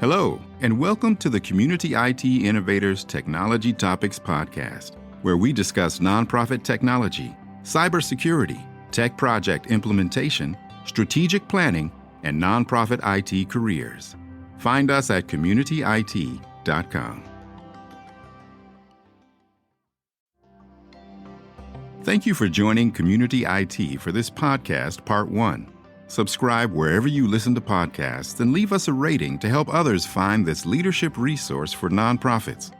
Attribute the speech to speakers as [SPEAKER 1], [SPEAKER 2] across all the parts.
[SPEAKER 1] Hello, and welcome to the Community IT Innovators Technology Topics Podcast, where we discuss nonprofit technology, cybersecurity, tech project implementation, strategic planning, and nonprofit IT careers. Find us at communityit.com. Thank you for joining Community IT for this podcast, Part 1. Subscribe wherever you listen to podcasts and leave us a rating to help others find this leadership resource for nonprofits.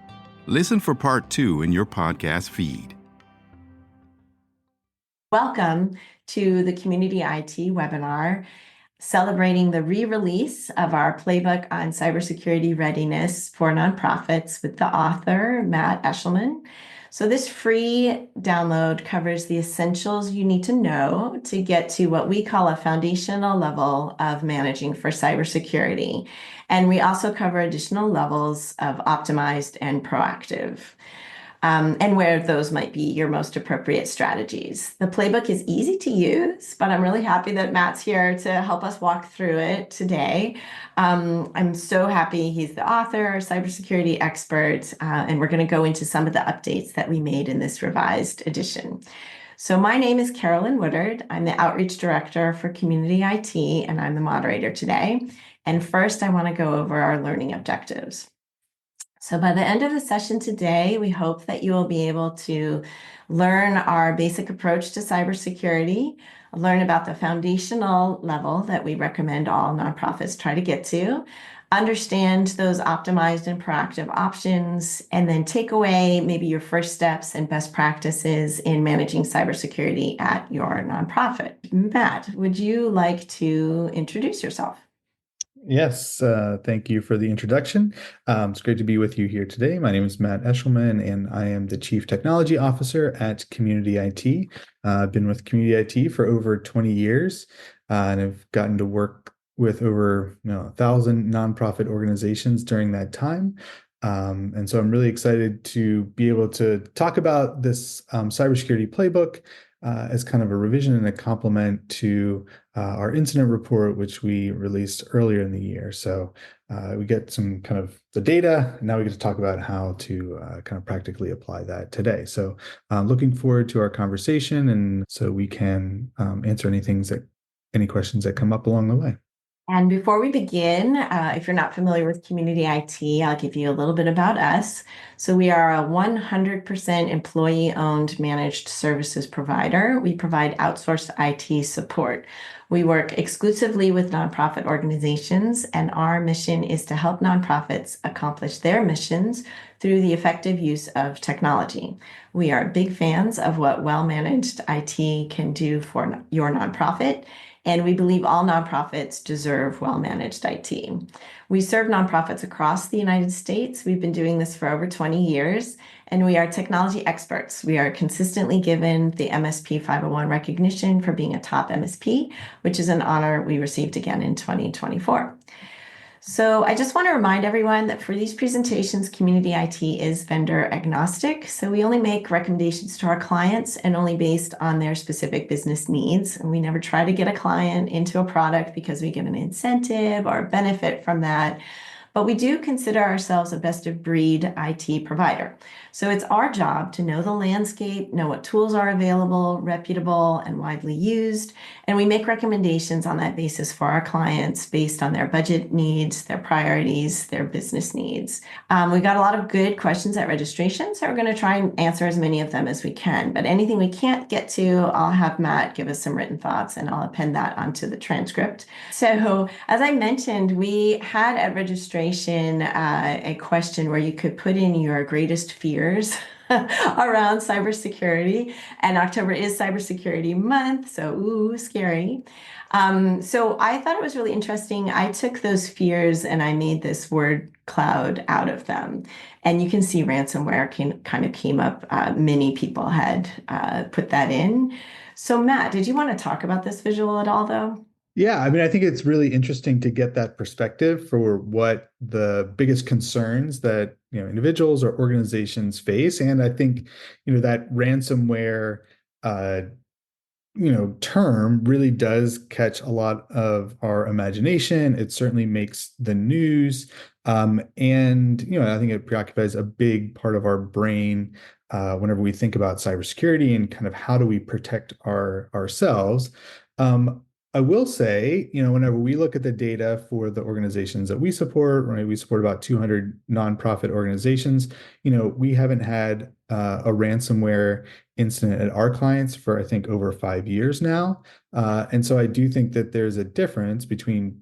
[SPEAKER 1] Listen for Part 2 in your podcast feed.
[SPEAKER 2] Welcome to the Community IT webinar, celebrating the re-release of our Playbook on Cybersecurity Readiness for Nonprofits with the author, Matt Eshleman. So this free download covers the essentials you need to know to get to what we call a foundational level of managing for cybersecurity. And we also cover additional levels of optimized and proactive. And where those might be your most appropriate strategies. The playbook is easy to use, but I'm really happy that Matt's here to help us walk through it today. I'm so happy he's the author, cybersecurity expert, and we're going to go into some of the updates that we made in this revised edition. So my name is Carolyn Woodard. I'm the Outreach Director for Community IT, and I'm the moderator today. And first, I want to go over our learning objectives. So by the end of the session today, we hope that you will be able to learn our basic approach to cybersecurity, learn about the foundational level that we recommend all nonprofits try to get to, understand those optimized and proactive options, and then take away maybe your first steps and best practices in managing cybersecurity at your nonprofit. Matt, would you like to introduce yourself?
[SPEAKER 3] Yes, thank you for the introduction. It's great to be with you here today. My name is Matt Eshleman, and I am the Chief Technology Officer at Community IT. I've been with Community IT for over 20 years, and I've gotten to work with over 1,000 nonprofit organizations during that time. And so I'm really excited to be able to talk about this cybersecurity playbook as kind of a revision and a complement to our incident report, which we released earlier in the year. So we get some kind of the data, and now we get to talk about how to kind of practically apply that today. So looking forward to our conversation, and so we can answer any questions that come up along the way.
[SPEAKER 2] And before we begin, if you're not familiar with Community IT, I'll give you a little bit about us. So we are a 100% employee-owned managed services provider. We provide outsourced IT support. We work exclusively with nonprofit organizations, and our mission is to help nonprofits accomplish their missions through the effective use of technology. We are big fans of what well-managed IT can do for your nonprofit, and we believe all nonprofits deserve well-managed IT. We serve nonprofits across the United States. We've been doing this for over 20 years, and we are technology experts. We are consistently given the MSP 501 recognition for being a top MSP, which is an honor we received again in 2024. So I just want to remind everyone that for these presentations, Community IT is vendor agnostic. So we only make recommendations to our clients and only based on their specific business needs. And we never try to get a client into a product because we get an incentive or a benefit from that. But we do consider ourselves a best of breed IT provider. So it's our job to know the landscape, know what tools are available, reputable, and widely used. And we make recommendations on that basis for our clients based on their budget needs, their priorities, their business needs. We got a lot of good questions at registration, so we're going to try and answer as many of them as we can. But anything we can't get to, I'll have Matt give us some written thoughts, and I'll append that onto the transcript. So as I mentioned, we had at registration a question where you could put in your greatest fears around cybersecurity, and October is Cybersecurity Month, so scary. So I thought it was really interesting. I took those fears and I made this word cloud out of them, and you can see ransomware kind of came up. Many people had put that in. So Matt, did you want to talk about this visual at all, though?
[SPEAKER 3] Yeah, I mean, I think it's really interesting to get that perspective for what the biggest concerns that individuals or organizations face, and I think that ransomware term really does catch a lot of our imagination. It certainly makes the news. And I think it preoccupies a big part of our brain whenever we think about cybersecurity and kind of how do we protect ourselves. Um, I will say, whenever we look at the data for the organizations that we support, right, we support about 200 nonprofit organizations. We haven't had a ransomware incident at our clients for, I think, over 5 years now. And so I do think that there's a difference between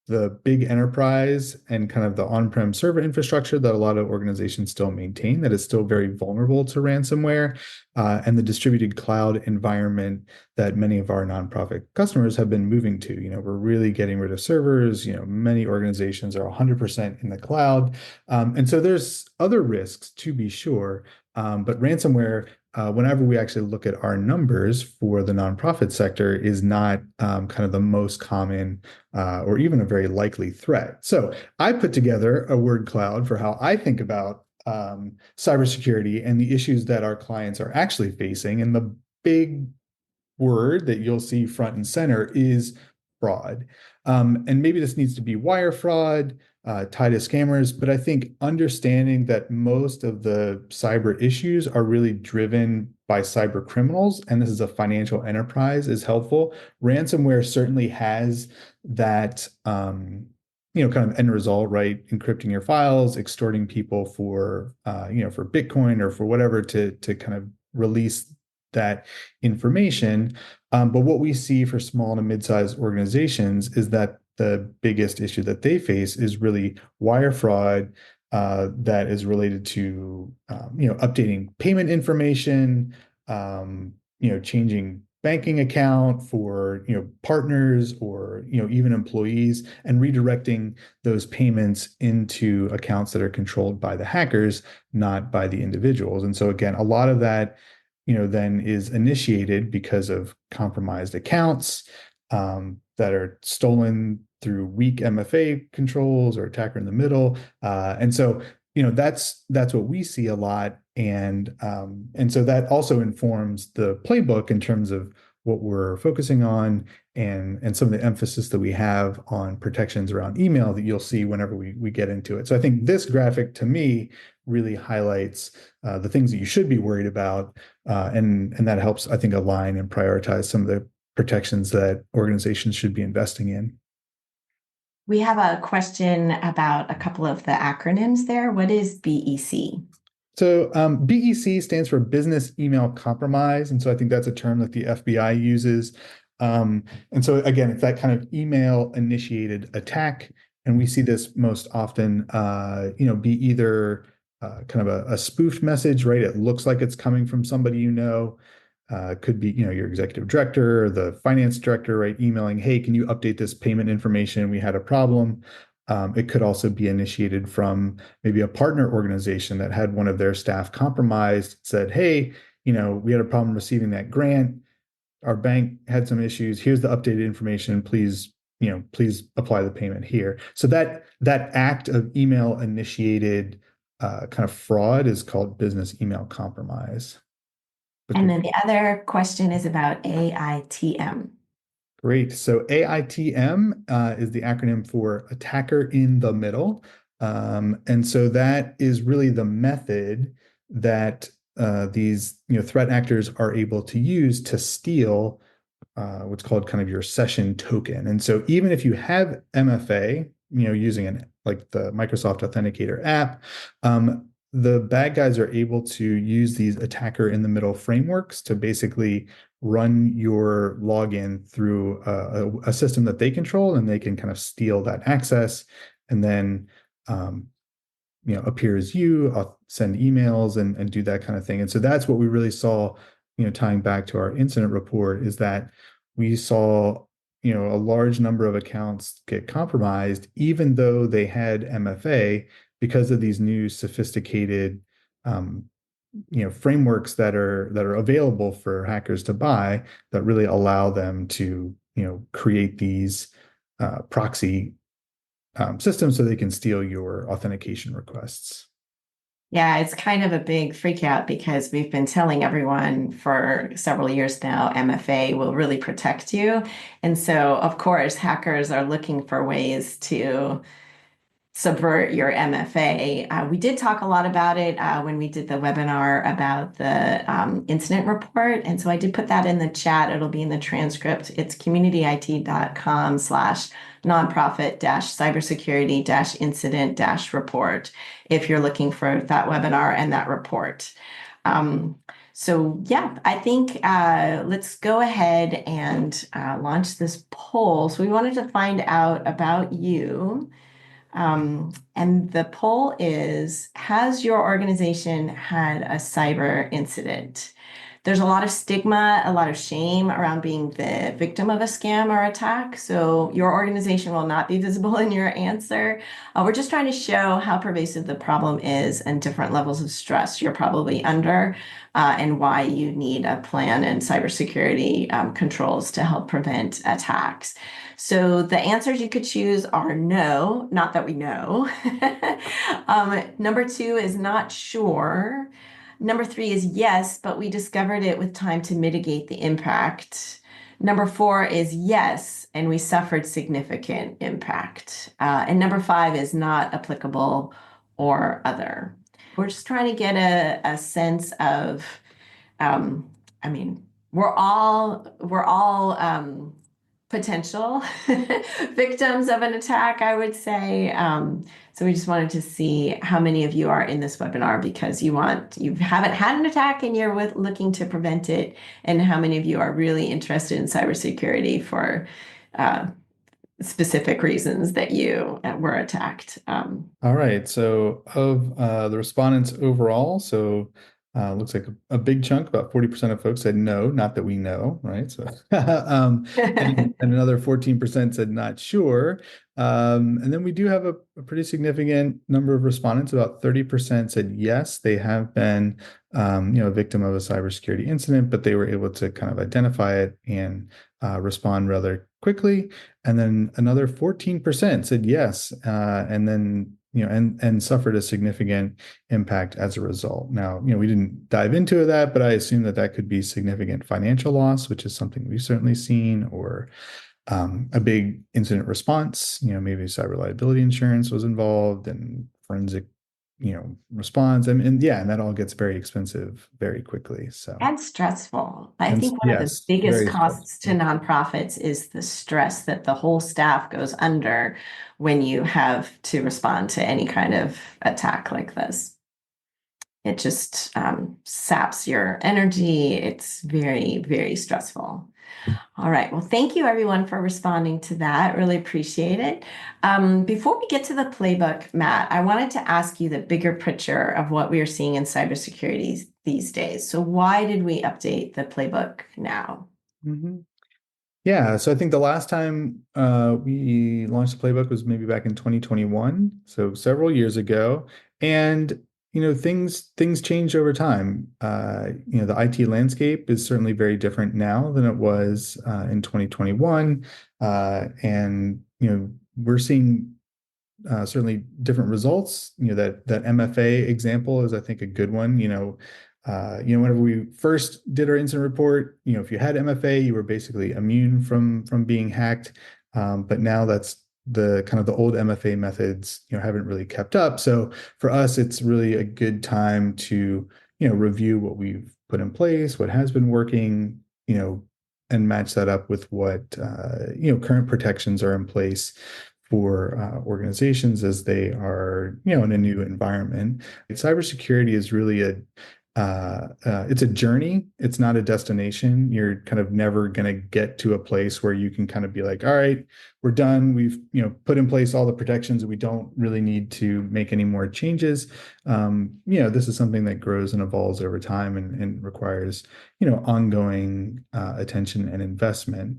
[SPEAKER 3] the big enterprise and kind of the on-prem server infrastructure that a lot of organizations still maintain that is still very vulnerable to ransomware, and the distributed cloud environment that many of our nonprofit customers have been moving to. We're really getting rid of servers. Many organizations are 100% in the cloud. And so there's other risks to be sure. But ransomware, whenever we actually look at our numbers for the nonprofit sector, is not kind of the most common or even a very likely threat. So I put together a word cloud for how I think about cybersecurity and the issues that our clients are actually facing. And the big word that you'll see front and center is fraud. And maybe this needs to be wire fraud, tied to scammers, but I think understanding that most of the cyber issues are really driven by cyber criminals, and this is a financial enterprise, is helpful. Ransomware certainly has that, kind of end result, right? Encrypting your files, extorting people for, for Bitcoin or for whatever to kind of release that information. But what we see for small to mid-sized organizations is that the biggest issue that they face is really wire fraud that is related to updating payment information, changing banking account for partners or even employees, and redirecting those payments into accounts that are controlled by the hackers, not by the individuals. And so again, a lot of that then is initiated because of compromised accounts that are stolen through weak MFA controls or attacker in the middle. And so, that's what we see a lot. And so that also informs the playbook in terms of what we're focusing on and some of the emphasis that we have on protections around email that you'll see whenever we get into it. So I think this graphic to me really highlights the things that you should be worried about, and that helps, I think, align and prioritize some of the protections that organizations should be investing in.
[SPEAKER 2] We have a question about a couple of the acronyms there. What is BEC?
[SPEAKER 3] So BEC stands for Business Email Compromise. And so I think that's a term that the FBI uses. And so again, it's that kind of email initiated attack. And we see this most often, be either kind of a spoofed message, right? It looks like it's coming from somebody could be, your executive director or the finance director, right? Emailing, hey, can you update this payment information? We had a problem. It could also be initiated from maybe a partner organization that had one of their staff compromised, said, hey, we had a problem receiving that grant. Our bank had some issues. Here's the updated information. Please apply the payment here. So that act of email initiated kind of fraud is called business email compromise.
[SPEAKER 2] And then the other question is about AITM.
[SPEAKER 3] Great. So AITM is the acronym for Attacker in the Middle. And so that is really the method that these threat actors are able to use to steal what's called kind of your session token. And so even if you have MFA, using like the Microsoft Authenticator app, the bad guys are able to use these attacker in the middle frameworks to basically run your login through a system that they control, and they can kind of steal that access and then appear as you, send emails and do that kind of thing. And so that's what we really saw, tying back to our incident report, is that we saw a large number of accounts get compromised, even though they had MFA, because of these new sophisticated frameworks that are available for hackers to buy, that really allow them to create these proxy systems so they can steal your authentication requests.
[SPEAKER 2] Yeah, it's kind of a big freak out because we've been telling everyone for several years now, MFA will really protect you. And so, of course, hackers are looking for ways to subvert your MFA. We did talk a lot about it when we did the webinar about the incident report. And so I did put that in the chat. It'll be in the transcript. It's communityit.com/nonprofit-cybersecurity-incident-report if you're looking for that webinar and that report. So yeah, I think let's go ahead and launch this poll. So we wanted to find out about you. And the poll is, has your organization had a cyber incident? There's a lot of stigma, a lot of shame around being the victim of a scam or attack. So your organization will not be visible in your answer. We're just trying to show how pervasive the problem is and different levels of stress you're probably under, and why you need a plan and cybersecurity controls to help prevent attacks. So the answers you could choose are no, not that we know. Number two is not sure. Number three is yes, but we discovered it with time to mitigate the impact. Number four is yes, and we suffered significant impact. And number five is not applicable or other. We're just trying to get a sense of, I mean, we're all potential victims of an attack, I would say. So we just wanted to see how many of you are in this webinar because you haven't had an attack and you're looking to prevent it, and how many of you are really interested in cybersecurity for specific reasons that you were attacked.
[SPEAKER 3] All right. So of the respondents overall, looks like a big chunk, about 40% of folks said no, not that we know, right? So and another 14% said not sure. And then we do have a pretty significant number of respondents. About 30% said yes, they have been a victim of a cybersecurity incident, but they were able to kind of identify it and respond rather quickly. And then another 14% said yes, and then and suffered a significant impact as a result. Now, we didn't dive into that, but I assume that could be significant financial loss, which is something we've certainly seen, or a big incident response. Maybe cyber liability insurance was involved and forensic, response. And that all gets very expensive very quickly. So
[SPEAKER 2] And stressful. I think one of the
[SPEAKER 3] yes,
[SPEAKER 2] biggest
[SPEAKER 3] very
[SPEAKER 2] costs to
[SPEAKER 3] stressful.
[SPEAKER 2] nonprofits is the stress that the whole staff goes under when you have to respond to any kind of attack like this. It just saps your energy. It's very, very stressful. All right. Well, thank you everyone for responding to that. Really appreciate it. Before we get to the playbook, Matt, I wanted to ask you the bigger picture of what we are seeing in cybersecurity these days. So why did we update the playbook now?
[SPEAKER 3] Mm-hmm. Yeah, so I think the last time we launched the playbook was maybe back in 2021, so several years ago. And things changed over time. The IT landscape is certainly very different now than it was in 2021, and we're seeing certainly different results. That MFA example is, I think, a good one. Whenever we first did our incident report, if you had MFA, you were basically immune from being hacked. But now that's the kind of the old MFA methods, haven't really kept up. So for us, it's really a good time to, review what we've put in place, what has been working, and match that up with what, current protections are in place for organizations as they are, in a new environment. Cybersecurity is really it's a journey. It's not a destination. You're kind of never going to get to a place where you can kind of be like, all right, we're done. We've, put in place all the protections. We don't really need to make any more changes. This is something that grows and evolves over time and requires, ongoing attention and investment.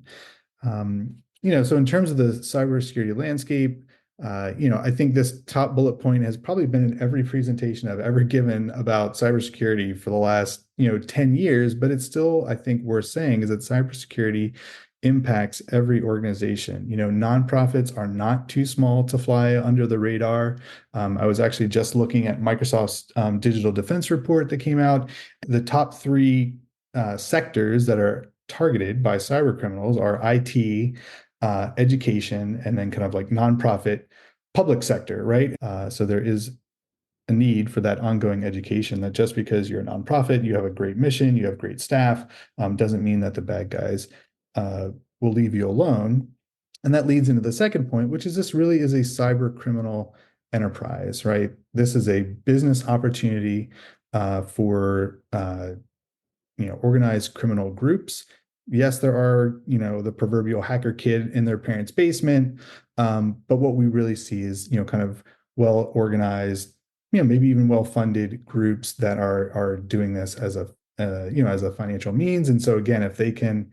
[SPEAKER 3] So in terms of the cybersecurity landscape, I think this top bullet point has probably been in every presentation I've ever given about cybersecurity for the last, 10 years, but it's still, I think, worth saying is that cybersecurity impacts every organization. Nonprofits are not too small to fly under the radar. I was actually just looking at Microsoft's digital defense report that came out. The top three sectors that are targeted by cyber criminals are IT, education, and then kind of like nonprofit public sector, right? So there is a need for that ongoing education, that just because you're a nonprofit, you have a great mission, you have great staff, doesn't mean that the bad guys will leave you alone. And that leads into the second point, which is this really is a cyber criminal enterprise, right? This is a business opportunity for organized criminal groups. Yes, there are, the proverbial hacker kid in their parents' basement. But what we really see is, kind of well organized, maybe even well funded groups that are doing this as a as a financial means. And so again, if they can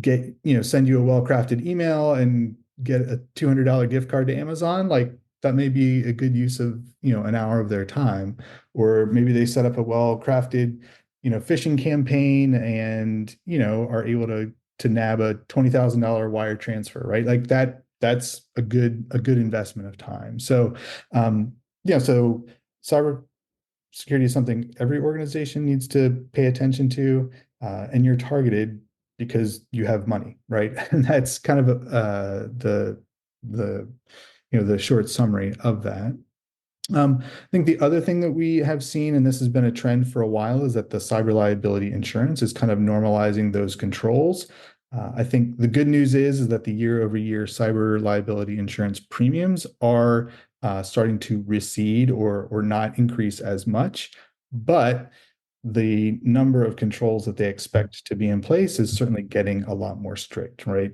[SPEAKER 3] get, send you a well-crafted email and get a $200 gift card to Amazon, like that may be a good use of, an hour of their time. Or maybe they set up a well-crafted phishing campaign and are able to nab a $20,000 wire transfer, right? Like that's a good investment of time. So so cyber security is something every organization needs to pay attention to, and you're targeted because you have money, right? And that's kind of the short summary of that. I think the other thing that we have seen, and this has been a trend for a while, is that the cyber liability insurance is kind of normalizing those controls. I think the good news is that the year-over-year cyber liability insurance premiums are starting to recede or not increase as much, but the number of controls that they expect to be in place is certainly getting a lot more strict, right?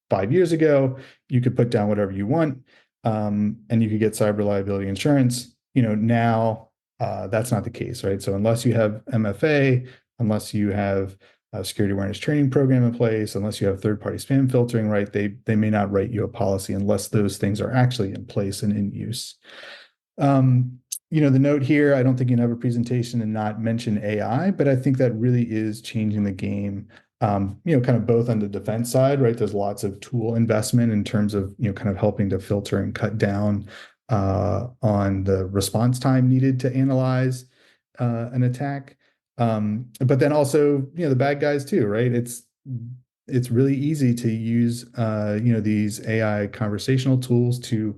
[SPEAKER 3] 5 years ago, you could put down whatever you want, and you could get cyber liability insurance. Now that's not the case, right? So unless you have MFA, unless you have a security awareness training program in place, unless you have third-party spam filtering, right, they may not write you a policy unless those things are actually in place and in use. The note here, I don't think you can have a presentation and not mention AI, but I think that really is changing the game. Kind of both on the defense side, right? There's lots of tool investment in terms of, kind of helping to filter and cut down on the response time needed to analyze an attack. But then also, the bad guys too, right? It's really easy to use, these AI conversational tools to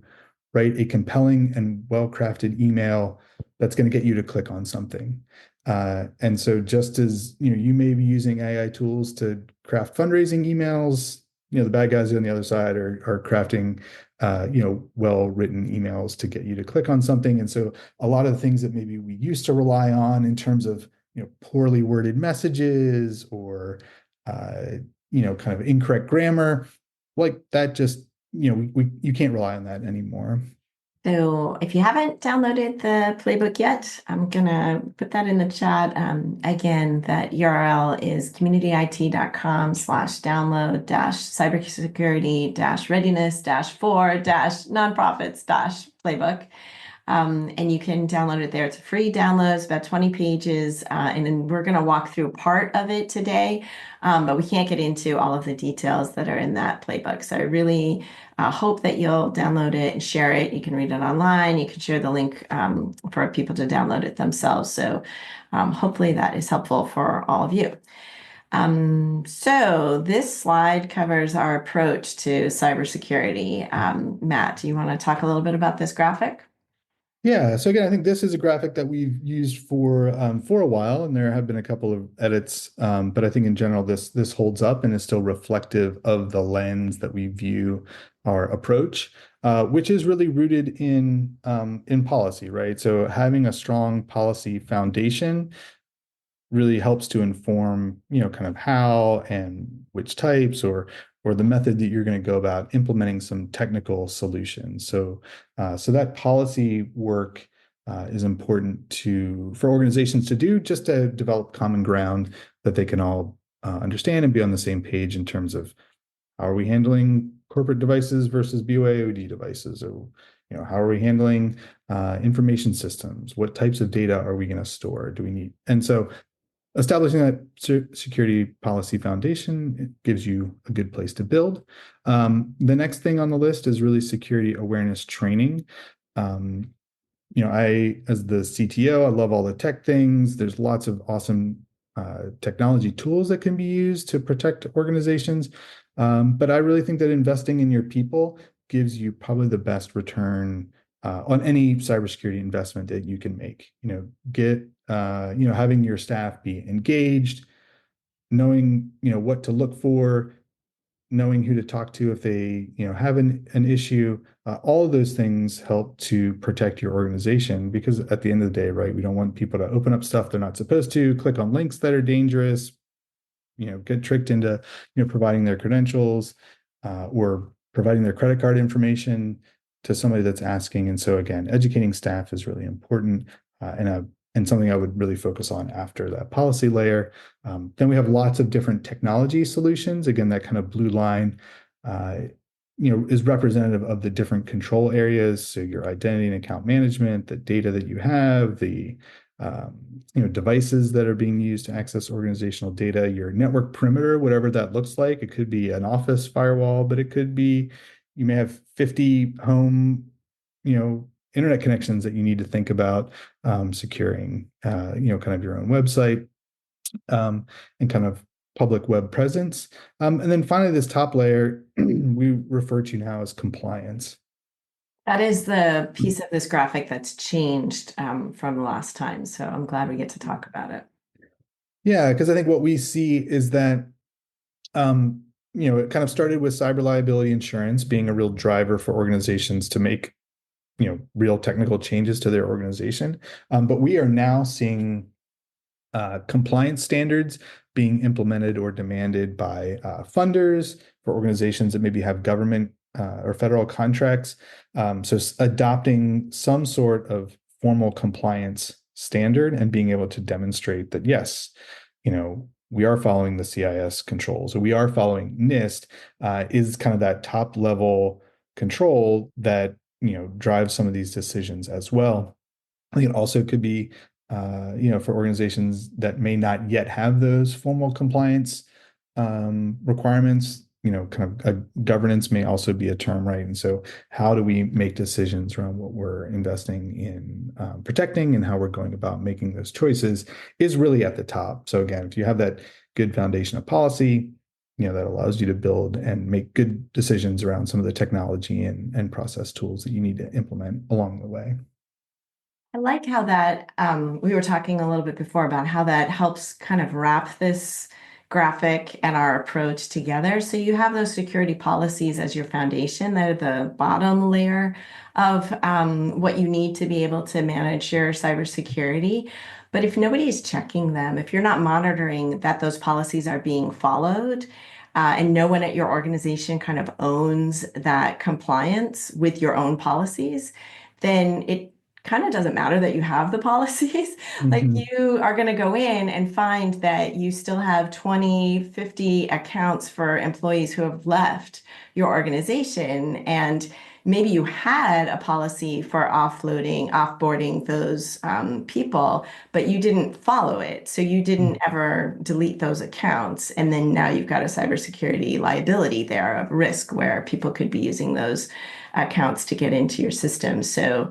[SPEAKER 3] write a compelling and well-crafted email that's going to get you to click on something. And so just as, you may be using AI tools to craft fundraising emails, the bad guys on the other side are crafting, well-written emails to get you to click on something. And so a lot of the things that maybe we used to rely on in terms of, poorly worded messages or, kind of incorrect grammar, like that just, you can't rely on that anymore.
[SPEAKER 2] So if you haven't downloaded the playbook yet, I'm going to put that in the chat. Again, that URL is communityd.com/download-cybersecurity-readiness-for-nonprofits-playbook. And you can download it there. It's a free download. It's about 20 pages. And then we're going to walk through part of it today, but we can't get into all of the details that are in that playbook. So I really hope that you'll download it and share it. You can read it online. You can share the link for people to download it themselves. So hopefully that is helpful for all of you. So this slide covers our approach to cybersecurity. Matt, do you want to talk a little bit about this graphic?
[SPEAKER 3] Yeah. So again, I think this is a graphic that we've used for a while, and there have been a couple of edits. But I think in general, this holds up and is still reflective of the lens that we view our approach, which is really rooted in policy, right? So having a strong policy foundation really helps to inform, kind of how and which types or the method that you're going to go about implementing some technical solutions. So that policy work is important for organizations to do, just to develop common ground that they can all understand and be on the same page in terms of how are we handling corporate devices versus BYOD devices, or how are we handling information systems? What types of data are we going to store? Do we need? And so establishing that security policy foundation, it gives you a good place to build. The next thing on the list is really security awareness training. As the CTO, I love all the tech things. There's lots of awesome technology tools that can be used to protect organizations. But I really think that investing in your people gives you probably the best return on any cybersecurity investment that you can make. Having your staff be engaged, knowing, what to look for, knowing who to talk to if they, have an issue. All of those things help to protect your organization, because at the end of the day, right, we don't want people to open up stuff they're not supposed to, click on links that are dangerous, get tricked into, providing their credentials or providing their credit card information to somebody that's asking. And so again, educating staff is really important, and something I would really focus on after that policy layer. Then we have lots of different technology solutions. Again, that kind of blue line, is representative of the different control areas. So your identity and account management, the data that you have, the devices that are being used to access organizational data, your network perimeter, whatever that looks like. It could be an office firewall, but it could be, you may have 50 home, internet connections that you need to think about securing, kind of your own website, and kind of public web presence. And then finally, this top layer we refer to now as compliance.
[SPEAKER 2] That is the piece of this graphic that's changed from last time. So I'm glad we get to talk about it.
[SPEAKER 3] Yeah, because I think what we see is that, it kind of started with cyber liability insurance being a real driver for organizations to make, real technical changes to their organization. But we are now seeing compliance standards being implemented or demanded by funders for organizations that maybe have government or federal contracts. So adopting some sort of formal compliance standard and being able to demonstrate that, yes, we are following the CIS controls, or we are following NIST, is kind of that top level control that, drives some of these decisions as well. I think it also could be, for organizations that may not yet have those formal compliance requirements, kind of governance may also be a term, right? And so how do we make decisions around what we're investing in protecting and how we're going about making those choices is really at the top. So again, if you have that good foundation of policy, that allows you to build and make good decisions around some of the technology and process tools that you need to implement along the way.
[SPEAKER 2] I like how that we were talking a little bit before about how that helps kind of wrap this graphic and our approach together. So you have those security policies as your foundation. They're the bottom layer of what you need to be able to manage your cybersecurity. But if nobody is checking them, if you're not monitoring that those policies are being followed, and no one at your organization kind of owns that compliance with your own policies, then it kind of doesn't matter that you have the policies. Like you are going to go in and find that you still have 20, 50 accounts for employees who have left your organization. And maybe you had a policy for offboarding those people, but you didn't follow it. So you didn't ever delete those accounts. And then now you've got a cybersecurity liability there of risk where people could be using those accounts to get into your system. So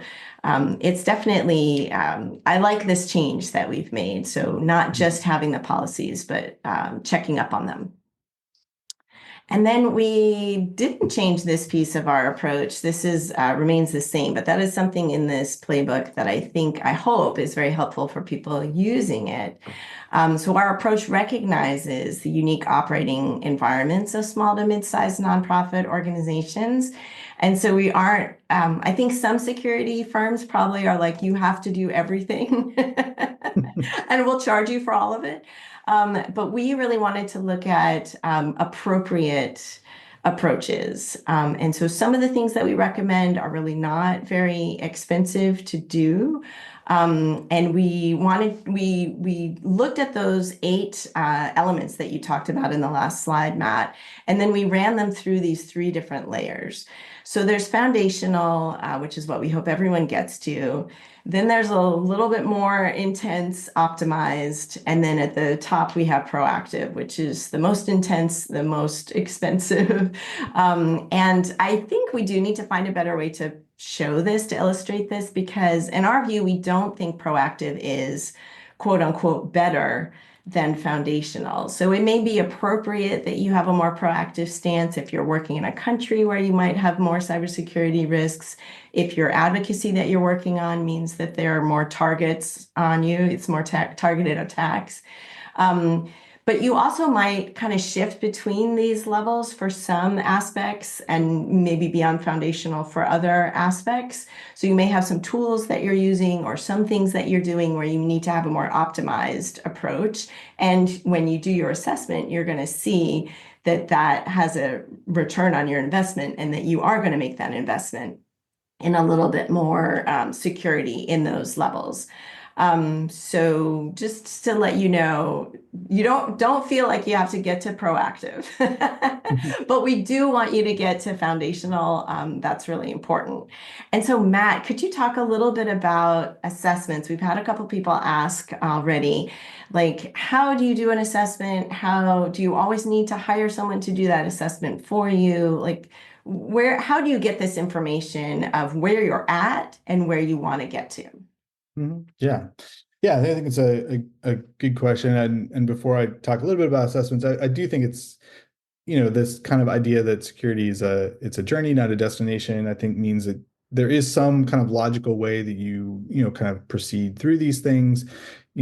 [SPEAKER 2] it's definitely, I like this change that we've made. So not just having the policies, but checking up on them. And then we didn't change this piece of our approach. This is remains the same, but that is something in this playbook that I hope is very helpful for people using it. So our approach recognizes the unique operating environments of small to mid-sized nonprofit organizations. And so we aren't, I think some security firms probably are like, you have to do everything and we'll charge you for all of it. But we really wanted to look at appropriate approaches. And so some of the things that we recommend are really not very expensive to do. And we looked at those 8 elements that you talked about in the last slide, Matt, and then we ran them through these 3 different layers. So there's foundational, which is what we hope everyone gets to. Then there's a little bit more intense, optimized, and then at the top we have proactive, which is the most intense, the most expensive. And I think we do need to find a better way to show this, to illustrate this, because in our view, we don't think proactive is quote unquote better than foundational. So it may be appropriate that you have a more proactive stance if you're working in a country where you might have more cybersecurity risks. If your advocacy that you're working on means that there are more targets on you, it's more targeted attacks. But you also might kind of shift between these levels for some aspects and maybe beyond foundational for other aspects. So you may have some tools that you're using or some things that you're doing where you need to have a more optimized approach. And when you do your assessment, you're going to see that that has a return on your investment and that you are going to make that investment in a little bit more security in those levels. So just to let you know, you don't feel like you have to get to proactive, but we do want you to get to foundational. That's really important. And so, Matt, could you talk a little bit about assessments? We've had a couple people ask already, like, how do you do an assessment? How do you always need to hire someone to do that assessment for you? Like, how do you get this information of where you're at and where you want to get to?
[SPEAKER 3] Yeah. Yeah, I think it's a good question. And before I talk a little bit about assessments, I do think it's, this kind of idea that security is it's a journey, not a destination, I think means that there is some kind of logical way that you kind of proceed through these things.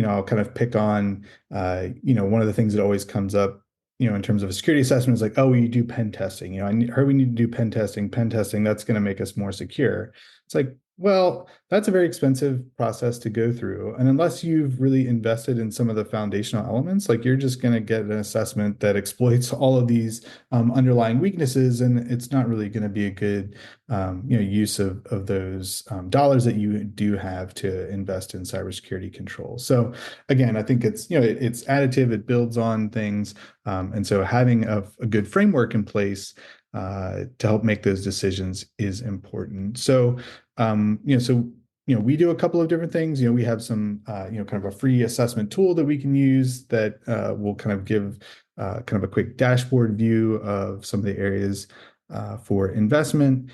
[SPEAKER 3] I'll kind of pick on, one of the things that always comes up, in terms of a security assessment is like, oh, you do pen testing. I heard we need to do pen testing. Pen testing, that's going to make us more secure. It's like, well, that's a very expensive process to go through. And unless you've really invested in some of the foundational elements, like you're just going to get an assessment that exploits all of these underlying weaknesses. And it's not really going to be a good use of those dollars that you do have to invest in cybersecurity control. So again, I think it's, it's additive, it builds on things. And so having a good framework in place to help make those decisions is important. So, we do a couple of different things. We have some, kind of a free assessment tool that we can use that will kind of give kind of a quick dashboard view of some of the areas for investment.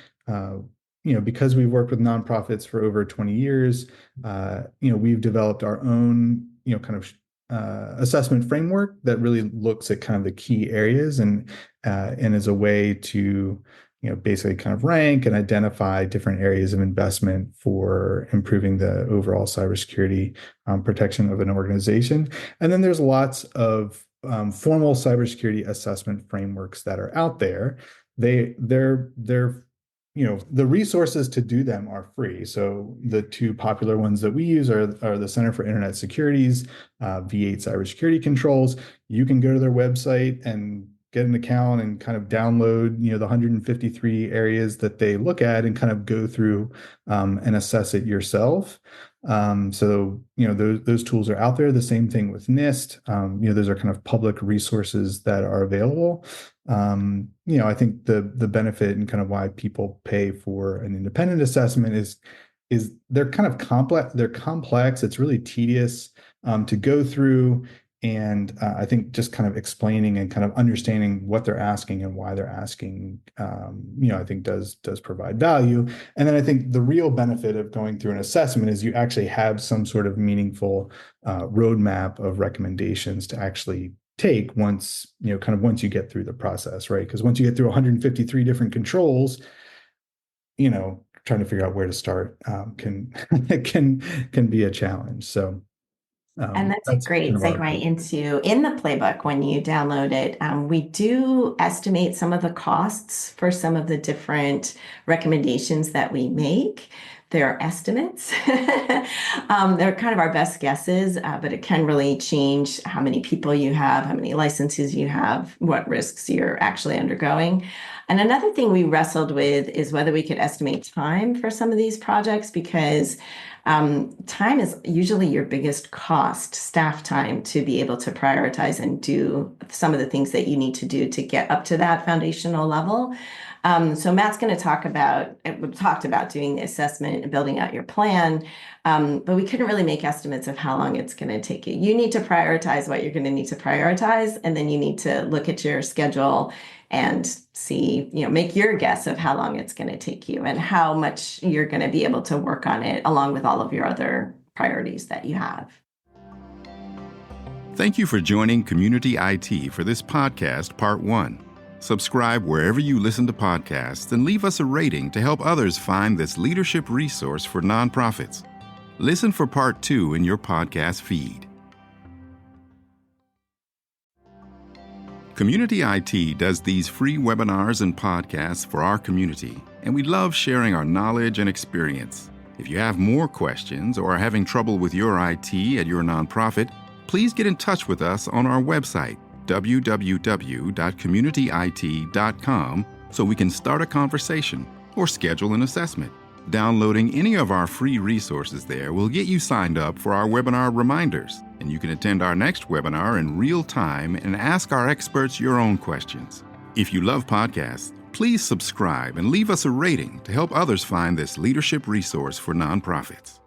[SPEAKER 3] Because we've worked with nonprofits for over 20 years, we've developed our own, kind of assessment framework that really looks at kind of the key areas and is a way to basically kind of rank and identify different areas of investment for improving the overall cybersecurity protection of an organization. And then there's lots of formal cybersecurity assessment frameworks that are out there. They're the resources to do them are free. So the 2 popular ones that we use are the Center for Internet Security's V8 cybersecurity controls. You can go to their website and get an account and kind of download, the 153 areas that they look at and kind of go through and assess it yourself. So, those tools are out there. The same thing with NIST. Those are kind of public resources that are available. I think the benefit and kind of why people pay for an independent assessment is they're kind of complex. They're complex. It's really tedious to go through. And I think just kind of explaining and kind of understanding what they're asking and why they're asking, I think does provide value. And then I think the real benefit of going through an assessment is you actually have some sort of meaningful roadmap of recommendations to actually take once you get through the process, right? Because once you get through 153 different controls, trying to figure out where to start can be a challenge. So.
[SPEAKER 2] And that's a great segue into in the playbook when you download it. We do estimate some of the costs for some of the different recommendations that we make. They're estimates. They're kind of our best guesses, but it can really change how many people you have, how many licenses you have, what risks you're actually undergoing. And another thing we wrestled with is whether we could estimate time for some of these projects, because time is usually your biggest cost, staff time, to be able to prioritize and do some of the things that you need to do to get up to that foundational level. So Matt's going to talk about, we talked about doing the assessment and building out your plan, but we couldn't really make estimates of how long it's going to take you. You need to prioritize what you're going to need to prioritize, and then you need to look at your schedule and see, make your guess of how long it's going to take you and how much you're going to be able to work on it along with all of your other priorities that you have.
[SPEAKER 1] Thank you for joining Community IT for this podcast, Part 1. Subscribe wherever you listen to podcasts and leave us a rating to help others find this leadership resource for nonprofits. Listen for Part 2 in your podcast feed. Community IT does these free webinars and podcasts for our community, and we love sharing our knowledge and experience. If you have more questions or are having trouble with your IT at your nonprofit, please get in touch with us on our website, www.communityit.com, so we can start a conversation or schedule an assessment. Downloading any of our free resources there will get you signed up for our webinar reminders, and you can attend our next webinar in real time and ask our experts your own questions. If you love podcasts, please subscribe and leave us a rating to help others find this leadership resource for nonprofits.